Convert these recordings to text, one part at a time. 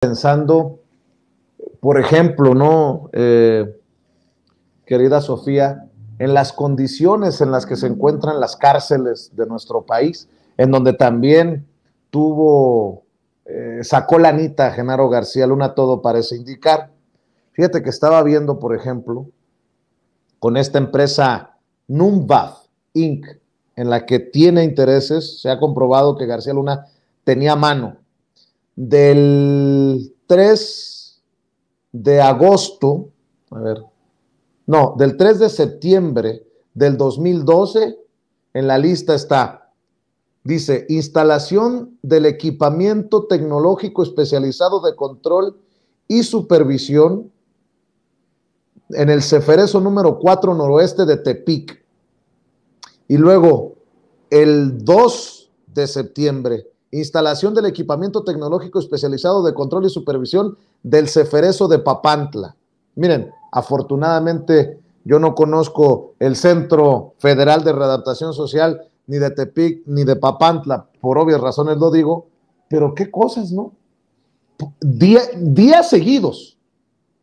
Pensando, por ejemplo, ¿no? Querida Sofía, en las condiciones en las que se encuentran las cárceles de nuestro país, en donde también sacó lanita Genaro García Luna, todo parece indicar. Fíjate que estaba viendo, por ejemplo, con esta empresa Numvad Inc., en la que tiene intereses, se ha comprobado que García Luna tenía mano. Del 3 de agosto, a ver, no, del 3 de septiembre del 2012, en la lista está, dice, instalación del equipamiento tecnológico especializado de control y supervisión en el Ceferezo número 4 noroeste de Tepic. Y luego, el 2 de septiembre, instalación del equipamiento tecnológico especializado de control y supervisión del Ceferezo de Papantla. Miren, afortunadamente yo no conozco el Centro Federal de Readaptación Social, ni de Tepic, ni de Papantla, por obvias razones lo digo, pero qué cosas, ¿no? Días seguidos,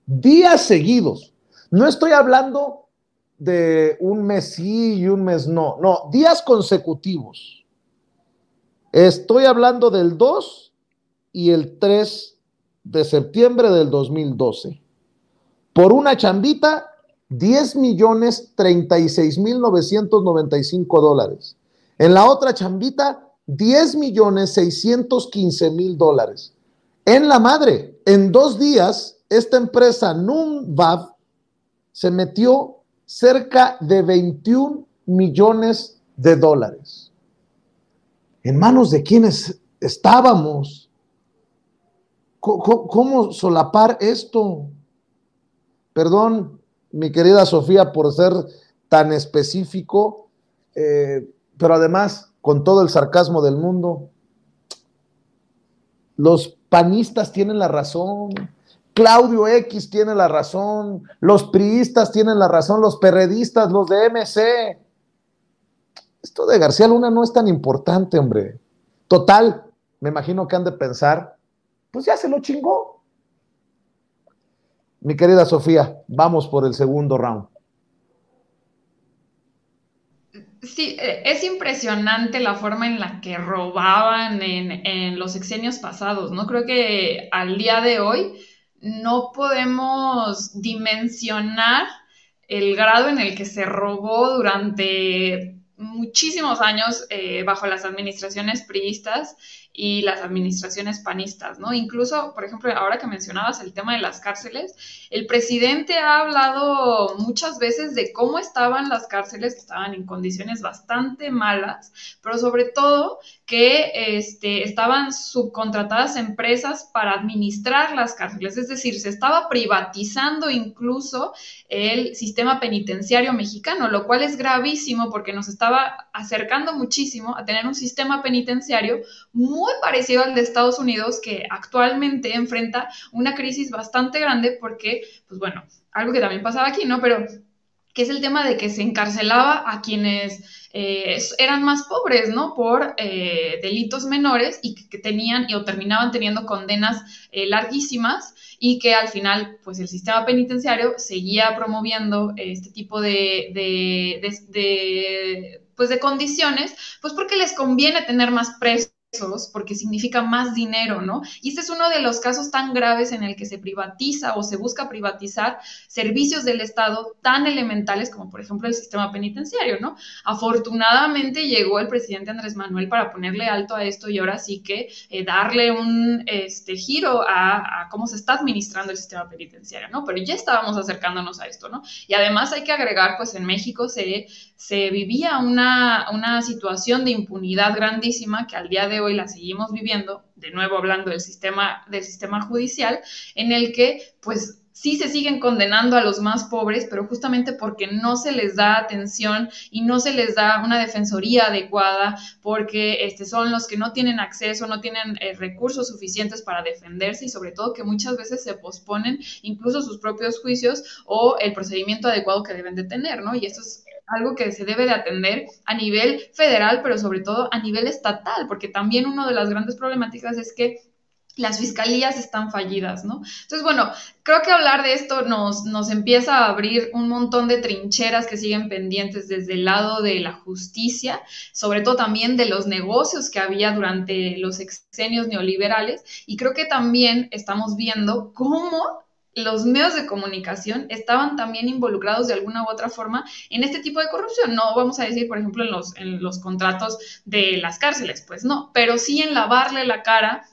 días seguidos. No estoy hablando de un mes sí y un mes no, no, días consecutivos. Estoy hablando del 2 y el 3 de septiembre del 2012. Por una chambita, 10,36,995 dólares. En la otra chambita, 10,615,000 dólares. En la madre, en 2 días, esta empresa Numvad se metió cerca de 21 millones de dólares. ¿En manos de quiénes estábamos? ¿Cómo solapar esto? Perdón, mi querida Sofía, por ser tan específico, pero además, con todo el sarcasmo del mundo, los panistas tienen la razón, Claudio X tiene la razón, los priistas tienen la razón, los perredistas, los de MC. Esto de García Luna no es tan importante, hombre. Total, me imagino que han de pensar, pues ya se lo chingó. Mi querida Sofía, vamos por el segundo round. Sí, es impresionante la forma en la que robaban en los sexenios pasados, ¿no? Creo que al día de hoy no podemos dimensionar el grado en el que se robó durante muchísimos años bajo las administraciones priistas y las administraciones panistas, ¿no? Incluso, por ejemplo, ahora que mencionabas el tema de las cárceles, el presidente ha hablado muchas veces de cómo estaban las cárceles, que estaban en condiciones bastante malas, pero sobre todo que estaban subcontratadas empresas para administrar las cárceles, es decir, se estaba privatizando incluso el sistema penitenciario mexicano, lo cual es gravísimo porque nos estaba acercando muchísimo a tener un sistema penitenciario muy parecido al de Estados Unidos, que actualmente enfrenta una crisis bastante grande porque, pues bueno, algo que también pasaba aquí, ¿no? Pero que es el tema de que se encarcelaba a quienes eran más pobres, ¿no? Por delitos menores y que tenían o terminaban teniendo condenas larguísimas y que al final, pues el sistema penitenciario seguía promoviendo este tipo pues de condiciones, pues porque les conviene tener más presos porque significa más dinero, ¿no? Y este es uno de los casos tan graves en el que se privatiza o se busca privatizar servicios del Estado tan elementales como por ejemplo el sistema penitenciario, ¿no? Afortunadamente llegó el presidente Andrés Manuel para ponerle alto a esto y ahora sí que darle un giro a cómo se está administrando el sistema penitenciario, ¿no? Pero ya estábamos acercándonos a esto, ¿no? Y además hay que agregar, pues en México se vivía una situación de impunidad grandísima que al día de hoy la seguimos viviendo, de nuevo hablando del sistema judicial, en el que pues sí se siguen condenando a los más pobres, pero justamente porque no se les da atención y no se les da una defensoría adecuada, porque son los que no tienen acceso, no tienen recursos suficientes para defenderse y sobre todo que muchas veces se posponen incluso sus propios juicios o el procedimiento adecuado que deben de tener, ¿no? Y esto es algo que se debe de atender a nivel federal, pero sobre todo a nivel estatal, porque también una de las grandes problemáticas es que las fiscalías están fallidas, ¿no? Entonces, bueno, creo que hablar de esto nos empieza a abrir un montón de trincheras que siguen pendientes desde el lado de la justicia, sobre todo también de los negocios que había durante los sexenios neoliberales, y creo que también estamos viendo cómo los medios de comunicación estaban también involucrados de alguna u otra forma en este tipo de corrupción. No vamos a decir, por ejemplo, en los contratos de las cárceles, pues no, pero sí en lavarle la cara,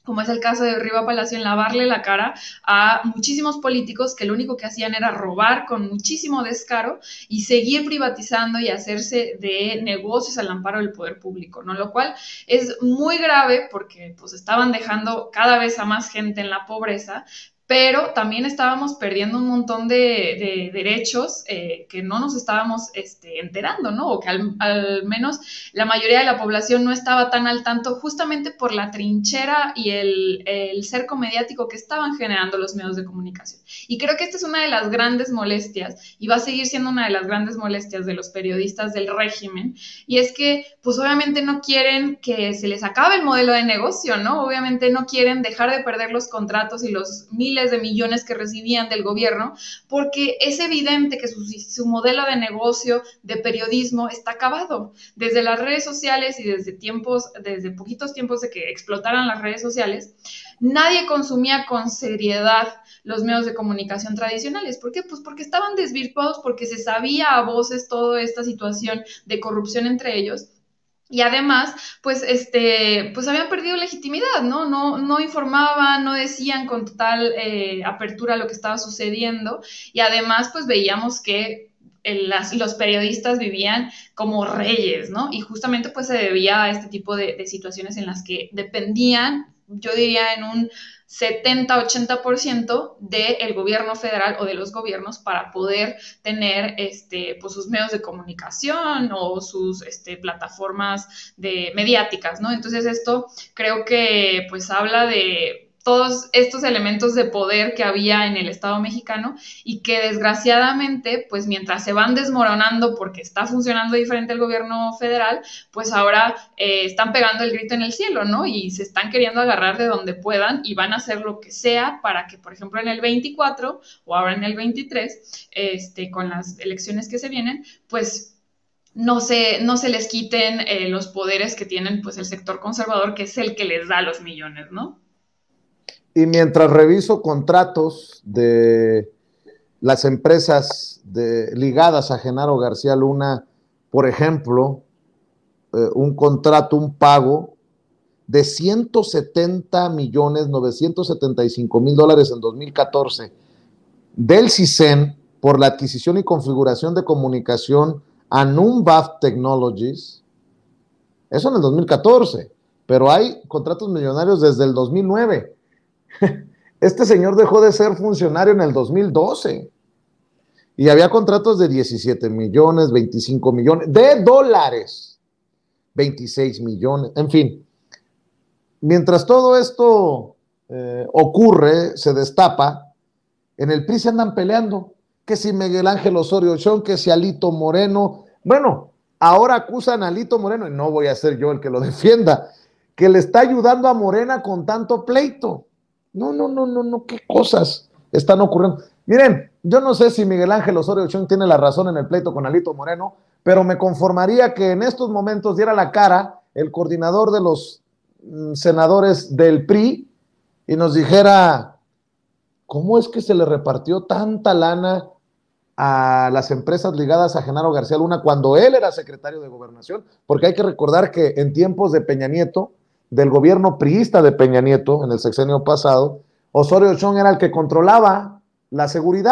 como es el caso de Riva Palacio, en lavarle la cara a muchísimos políticos que lo único que hacían era robar con muchísimo descaro y seguir privatizando y hacerse de negocios al amparo del poder público, ¿no? Lo cual es muy grave porque pues estaban dejando cada vez a más gente en la pobreza, pero también estábamos perdiendo un montón de derechos que no nos estábamos enterando, ¿no? O que al menos la mayoría de la población no estaba tan al tanto justamente por la trinchera y el cerco mediático que estaban generando los medios de comunicación. Y creo que esta es una de las grandes molestias y va a seguir siendo una de las grandes molestias de los periodistas del régimen, y es que pues obviamente no quieren que se les acabe el modelo de negocio, ¿no? Obviamente no quieren dejar de perder los contratos y los miles de millones que recibían del gobierno, porque es evidente que su modelo de negocio de periodismo está acabado. Desde las redes sociales y desde poquitos tiempos de que explotaran las redes sociales, nadie consumía con seriedad los medios de comunicación tradicionales. ¿Por qué? Pues porque estaban desvirtuados, porque se sabía a voces toda esta situación de corrupción entre ellos. Y además, pues habían perdido legitimidad, ¿no? No informaban, no decían con total apertura lo que estaba sucediendo. Y además, pues veíamos que los periodistas vivían como reyes, ¿no? Y justamente pues se debía a este tipo de situaciones en las que dependían, yo diría en un 70-80% del gobierno federal o de los gobiernos para poder tener pues sus medios de comunicación o sus plataformas mediáticas, ¿no? Entonces esto creo que pues habla de todos estos elementos de poder que había en el Estado mexicano y que desgraciadamente, pues mientras se van desmoronando porque está funcionando diferente el gobierno federal, pues ahora están pegando el grito en el cielo, ¿no? Y se están queriendo agarrar de donde puedan y van a hacer lo que sea para que, por ejemplo, en el 24 o ahora en el 23, con las elecciones que se vienen, pues no se les quiten los poderes que tienen pues el sector conservador, que es el que les da los millones, ¿no? Y mientras reviso contratos de las empresas ligadas a Genaro García Luna, por ejemplo, un contrato, un pago de 170.975.000 dólares en 2014 del CISEN por la adquisición y configuración de comunicación a Numbath Technologies, eso en el 2014, pero hay contratos millonarios desde el 2009. Este señor dejó de ser funcionario en el 2012 y había contratos de 17 millones, 25 millones de dólares, 26 millones, en fin. Mientras todo esto ocurre, se destapa, en el PRI se andan peleando, que si Miguel Ángel Osorio Chong, que si Alito Moreno. Bueno, ahora acusan a Alito Moreno, y no voy a ser yo el que lo defienda, que le está ayudando a Morena con tanto pleito. No, qué cosas están ocurriendo. Miren, yo no sé si Miguel Ángel Osorio Chong tiene la razón en el pleito con Alito Moreno, pero me conformaría que en estos momentos diera la cara el coordinador de los senadores del PRI y nos dijera cómo es que se le repartió tanta lana a las empresas ligadas a Genaro García Luna cuando él era secretario de Gobernación, porque hay que recordar que en tiempos de Peña Nieto, del gobierno priista de Peña Nieto en el sexenio pasado, Osorio Chong era el que controlaba la seguridad.